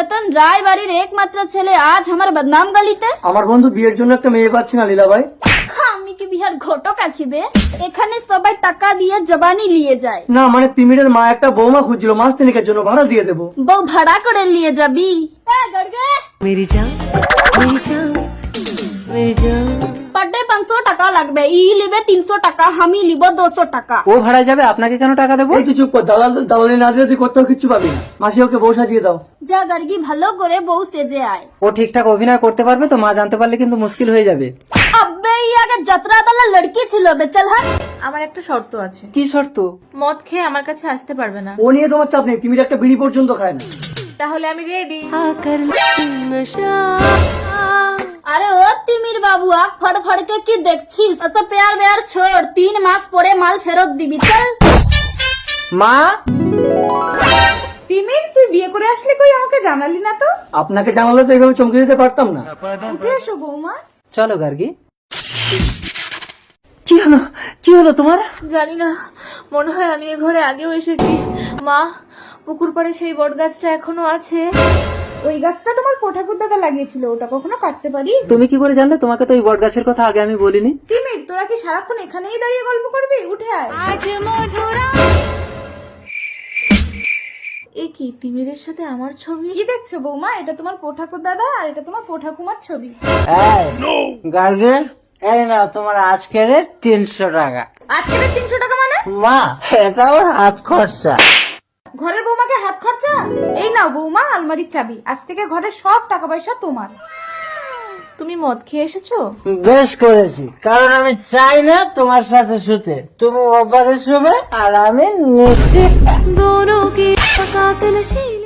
রতন রায় বাড়ির একমাত্র ছেলে আজ আমার বদনাম গালিতে। আমার বন্ধু বিয়ের জন্য একটা মেয়ে পাচ্ছে না লীলা ভাই। আমি কি বিহার ঘটক আছি বে? এখানে সবাই টাকা দিয়ে জবানি নিয়ে যায়। না মানে তিমিরের মা একটা বৌমা খুঁজছিল মাস তিনেকের জন্য, ভাড়া দিয়ে দেবো। বউ ভাড়া করে নিয়ে যাবি? मेरी जान मेरी जान मेरी जान পার ডে 500 টাকা লাগবে। ই লিবে 300 টাকা, আমি লিব 200 টাকা। ও ভাড়া যাবে, আপনাকে কেন টাকা দেবো? এই তুই চুপ কর, দালালি না দিলে তুই কোথাও কিচ্ছু পাবি না। মাসি ওকে বউ সাজিয়ে দাও। যা গার্গি ভালো করে বউ সেজে আয়। ও ঠিকঠাক অভিনয় করতে পারবে তো? মা জানতে পারলে কিন্তু মুশকিল হয়ে যাবে। আব্বে ই আগে যাত্রা দলের লড়কি ছিল বে, চল হাট। আমার একটা শর্ত আছে, কি শর্ত? মদ খেয়ে আমার কাছে আসতে পারবে না। ও নিয়ে তোমার চাপ নেই, তিমির একটা বিড়ি পর্যন্ত খায় না। তাহলে আমি রেডি। आकर नशा আরে ও তিমির বাবু, আখ ফড় কে কি দেখছিস? আচ্ছা পেয়ার বেয়ার ছোড়, 3 মাস পরে মাল ফেরত দিবি, চল। মা, তিমির, তুই বিয়ে করে আসলি কই? আমাকে জানালি না তো। আপনাকে জানালে তো এইভাবে চমকে দিতে পারতাম না। উঠে এসো বৌমা। চলো গার্গি। কি হলো তোমার? জানি না, মনে হয় আমি এ ঘরে আগেও এসেছি। মা, পুকুর পাড়ে সেই বট গাছটা এখনো আছে। ওই গাছটা তোমার পোঠাকুর দাদা লাগিয়েছিল, ওটা কখনো কাটতে পারি? তুমি কি করে জানলে? তোমাকে তো এই বট গাছের কথা আগে আমি বলিনি। তিমির, তোরা কি সারাক্ষণ এখানেই দাঁড়িয়ে গল্প করবি? উঠে আয়। आज मधुरा এ কি, তিমিরের সাথে আমার ছবি? কি দেখছো বৌমা? এটা তোমার পোঠাকুর দাদা আর এটা তোমার পোঠাকুমার ছবি। গার্গি, এই না তোমার আজকের 300 টাকা। আজকে 300 টাকা মানে? মা, এটা ওর হাত খরচা। ঘরের বৌমাকে হাত খরচা? এই নাও বৌমা, আলমারির চাবি। আজ থেকে ঘরের সব টাকা পয়সা তোমার। তুমি মদ খেয়ে এসেছো? বেশ করেছি, কারণ আমি চাই না তোমার সাথে শুতে। তুমি ওপারে শুবে আর আমি নিচে। दोनों की मुलाकात नशीली